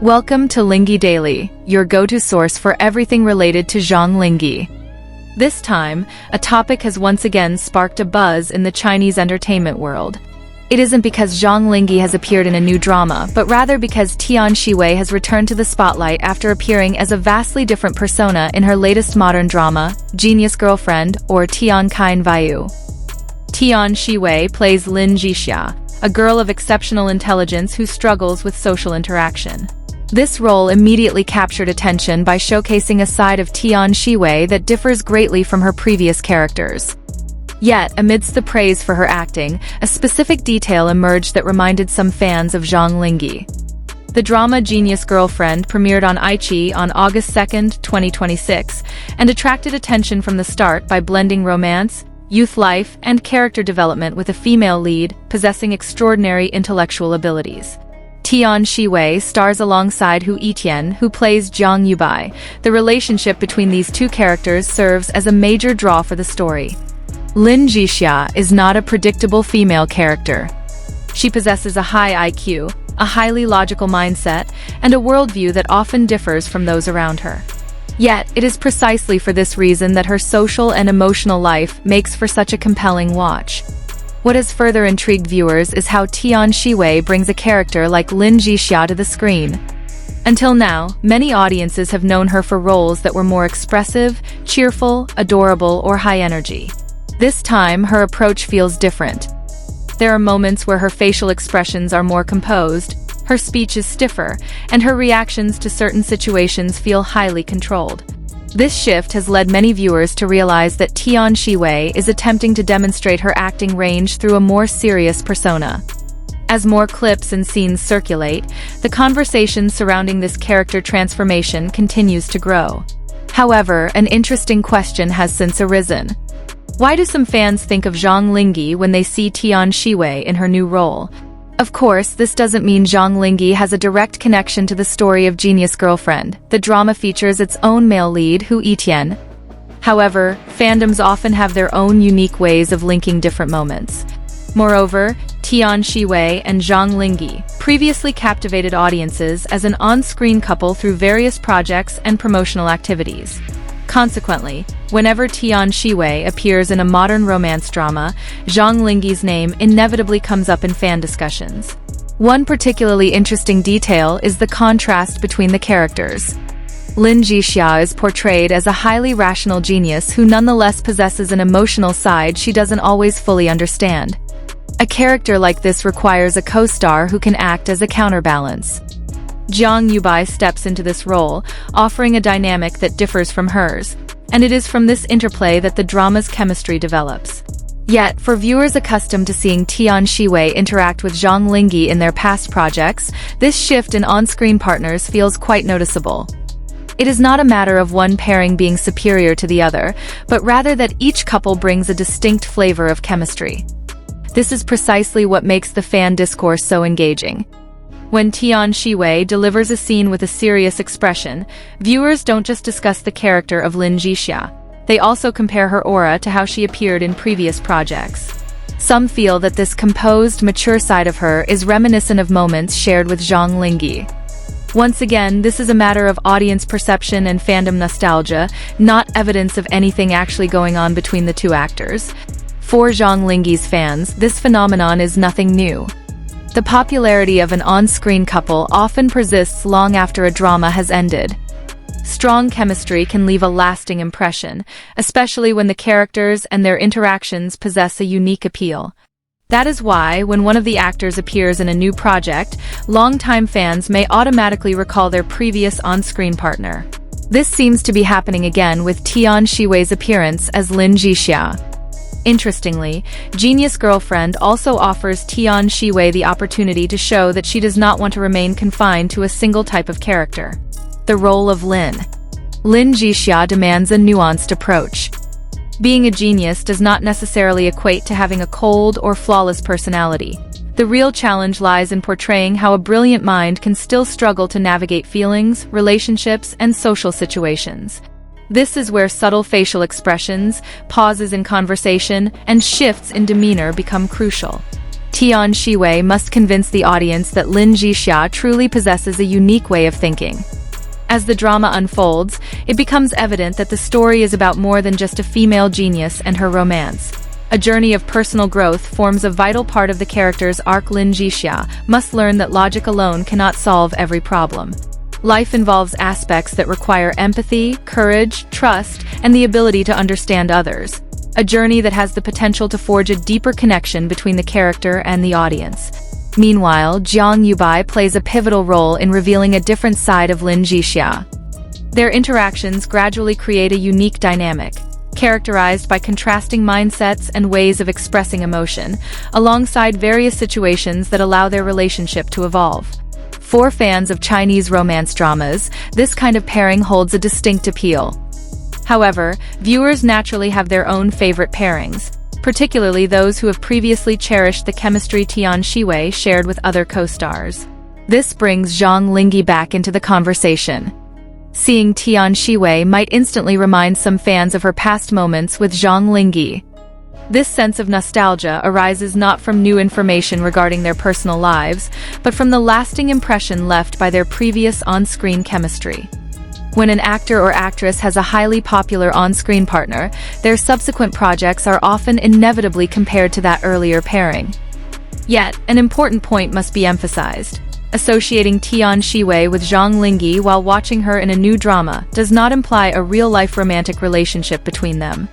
Welcome to Linghe Daily, your go-to source for everything related to Zhang Linghe. This time, a topic has once again sparked a buzz in the Chinese entertainment world. It isn't because Zhang Linghe has appeared in a new drama, but rather because Tian Xiwei has returned to the spotlight after appearing as a vastly different persona in her latest modern drama, Genius Girlfriend, or Tian Xiwei. Tian Xiwei plays Lin Zhixia, a girl of exceptional intelligence who struggles with social interaction. This role immediately captured attention by showcasing a side of Tian Xiwei that differs greatly from her previous characters. Yet, amidst the praise for her acting, a specific detail emerged that reminded some fans of Zhang Linghe. The drama Genius Girlfriend premiered on iQIYI on August 2, 2026, and attracted attention from the start by blending romance, youth life, and character development with a female lead possessing extraordinary intellectual abilities. Tian Xiwei stars alongside Yitian, who plays Zhang Linghe. The relationship between these two characters serves as a major draw for the story. Lin Zhixia is not a predictable female character. She possesses a high IQ, a highly logical mindset, and a worldview that often differs from those around her. Yet, it is precisely for this reason that her social and emotional life makes for such a compelling watch. What has further intrigued viewers is how Tian Xiwei brings a character like Lin Zhixia to the screen. Until now, many audiences have known her for roles that were more expressive, cheerful, adorable, or high energy. This time, her approach feels different. There are moments where her facial expressions are more composed, her speech is stiffer, and her reactions to certain situations feel highly controlled. This shift has led many viewers to realize that Tian Xiwei is attempting to demonstrate her acting range through a more serious persona. As more clips and scenes circulate, the conversation surrounding this character transformation continues to grow. However, an interesting question has since arisen. Why do some fans think of Zhang Linghe when they see Tian Xiwei in her new role? Of course, this doesn't mean Zhang Linghe has a direct connection to the story of Genius Girlfriend. The drama features its own male lead, Yitian. However, fandoms often have their own unique ways of linking different moments. Moreover, Tian Xiwei and Zhang Linghe previously captivated audiences as an on-screen couple through various projects and promotional activities. Consequently, whenever Tian Xiwei appears in a modern romance drama, Zhang Linghe's name inevitably comes up in fan discussions. One particularly interesting detail is the contrast between the characters. Lin Zhixia is portrayed as a highly rational genius who nonetheless possesses an emotional side she doesn't always fully understand. A character like this requires a co-star who can act as a counterbalance. Zhang Linghe steps into this role, offering a dynamic that differs from hers, and it is from this interplay that the drama's chemistry develops. Yet, for viewers accustomed to seeing Tian Xiwei interact with Zhang Linghe in their past projects, this shift in on-screen partners feels quite noticeable. It is not a matter of one pairing being superior to the other, but rather that each couple brings a distinct flavor of chemistry. This is precisely what makes the fan discourse so engaging. When Tian Xiwei delivers a scene with a serious expression, viewers don't just discuss the character of Lin Zhixia. They also compare her aura to how she appeared in previous projects. Some feel that this composed, mature side of her is reminiscent of moments shared with Zhang Linghe. Once again, this is a matter of audience perception and fandom nostalgia, not evidence of anything actually going on between the two actors. For Zhang Linghe's fans, this phenomenon is nothing new. The popularity of an on-screen couple often persists long after a drama has ended. Strong chemistry can leave a lasting impression, especially when the characters and their interactions possess a unique appeal. That is why, when one of the actors appears in a new project, longtime fans may automatically recall their previous on-screen partner. This seems to be happening again with Tian Xiwei's appearance as Lin Zhixia. Interestingly, Genius Girlfriend also offers Tian Xiwei the opportunity to show that she does not want to remain confined to a single type of character. The role of Lin Zhixia demands a nuanced approach. Being a genius does not necessarily equate to having a cold or flawless personality. The real challenge lies in portraying how a brilliant mind can still struggle to navigate feelings, relationships, and social situations. This is where subtle facial expressions, pauses in conversation, and shifts in demeanor become crucial. Tian Xiwei must convince the audience that Lin Zhixia truly possesses a unique way of thinking. As the drama unfolds, it becomes evident that the story is about more than just a female genius and her romance. A journey of personal growth forms a vital part of the character's arc. Lin Zhixia must learn that logic alone cannot solve every problem. Life involves aspects that require empathy, courage, trust, and the ability to understand others. A journey that has the potential to forge a deeper connection between the character and the audience. Meanwhile, Zhang Linghe plays a pivotal role in revealing a different side of Lin Zhixia. Their interactions gradually create a unique dynamic, characterized by contrasting mindsets and ways of expressing emotion, alongside various situations that allow their relationship to evolve. For fans of Chinese romance dramas, this kind of pairing holds a distinct appeal. However, viewers naturally have their own favorite pairings, particularly those who have previously cherished the chemistry Tian Xiwei shared with other co-stars. This brings Zhang Linghe back into the conversation. Seeing Tian Xiwei might instantly remind some fans of her past moments with Zhang Linghe. This sense of nostalgia arises not from new information regarding their personal lives, but from the lasting impression left by their previous on-screen chemistry. When an actor or actress has a highly popular on-screen partner, their subsequent projects are often inevitably compared to that earlier pairing. Yet, an important point must be emphasized. Associating Tian Xiwei with Zhang Linghe while watching her in a new drama does not imply a real-life romantic relationship between them.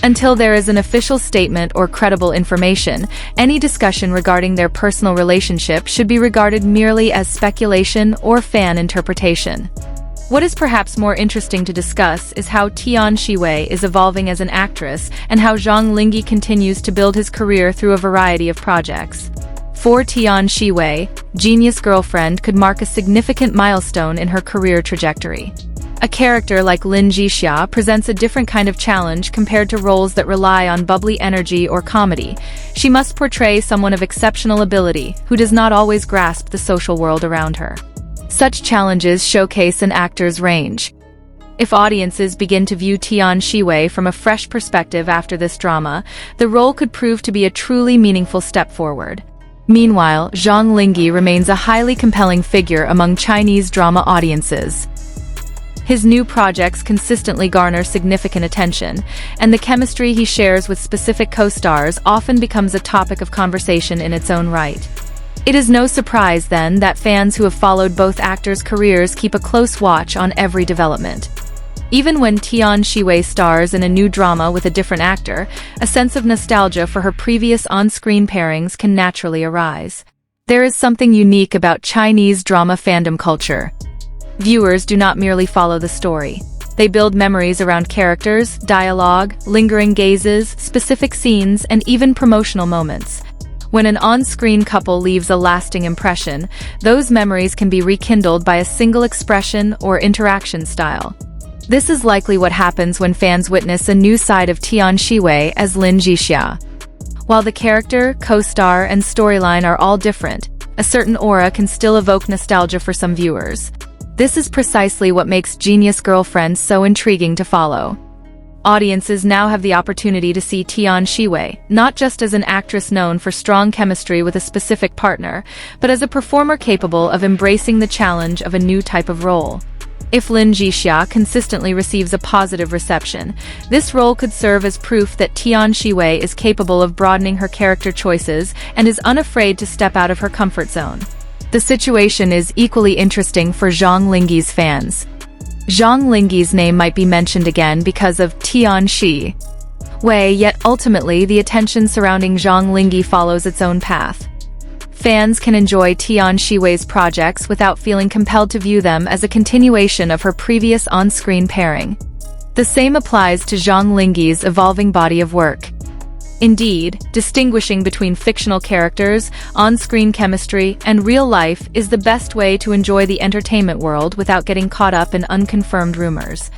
Until there is an official statement or credible information, any discussion regarding their personal relationship should be regarded merely as speculation or fan interpretation. What is perhaps more interesting to discuss is how Tian Xiwei is evolving as an actress and how Zhang Linghe continues to build his career through a variety of projects. For Tian Xiwei, Genius Girlfriend could mark a significant milestone in her career trajectory. A character like Lin Zhixia presents a different kind of challenge compared to roles that rely on bubbly energy or comedy. She must portray someone of exceptional ability who does not always grasp the social world around her. Such challenges showcase an actor's range. If audiences begin to view Tian Xiwei from a fresh perspective after this drama, the role could prove to be a truly meaningful step forward. Meanwhile, Zhang Linghe remains a highly compelling figure among Chinese drama audiences. His new projects consistently garner significant attention, and the chemistry he shares with specific co-stars often becomes a topic of conversation in its own right. It is no surprise, then, that fans who have followed both actors' careers keep a close watch on every development. Even when Tian Xiwei stars in a new drama with a different actor, a sense of nostalgia for her previous on-screen pairings can naturally arise. There is something unique about Chinese drama fandom culture. Viewers do not merely follow the story. They build memories around characters, dialogue, lingering gazes, specific scenes, and even promotional moments. When an on-screen couple leaves a lasting impression, those memories can be rekindled by a single expression or interaction style. This is likely what happens when fans witness a new side of Tian Xiwei as Lin Zhixia. While the character, co-star, and storyline are all different, a certain aura can still evoke nostalgia for some viewers. This is precisely what makes Genius Girlfriend so intriguing to follow. Audiences now have the opportunity to see Tian Xiwei, not just as an actress known for strong chemistry with a specific partner, but as a performer capable of embracing the challenge of a new type of role. If Lin Zhixia consistently receives a positive reception, this role could serve as proof that Tian Xiwei is capable of broadening her character choices and is unafraid to step out of her comfort zone. The situation is equally interesting for Zhang Linghe's fans. Zhang Linghe's name might be mentioned again because of Tian Xiwei, yet ultimately the attention surrounding Zhang Linghe follows its own path. Fans can enjoy Tian Xiwei's projects without feeling compelled to view them as a continuation of her previous on-screen pairing. The same applies to Zhang Linghe's evolving body of work. Indeed, distinguishing between fictional characters, on-screen chemistry, and real life is the best way to enjoy the entertainment world without getting caught up in unconfirmed rumors.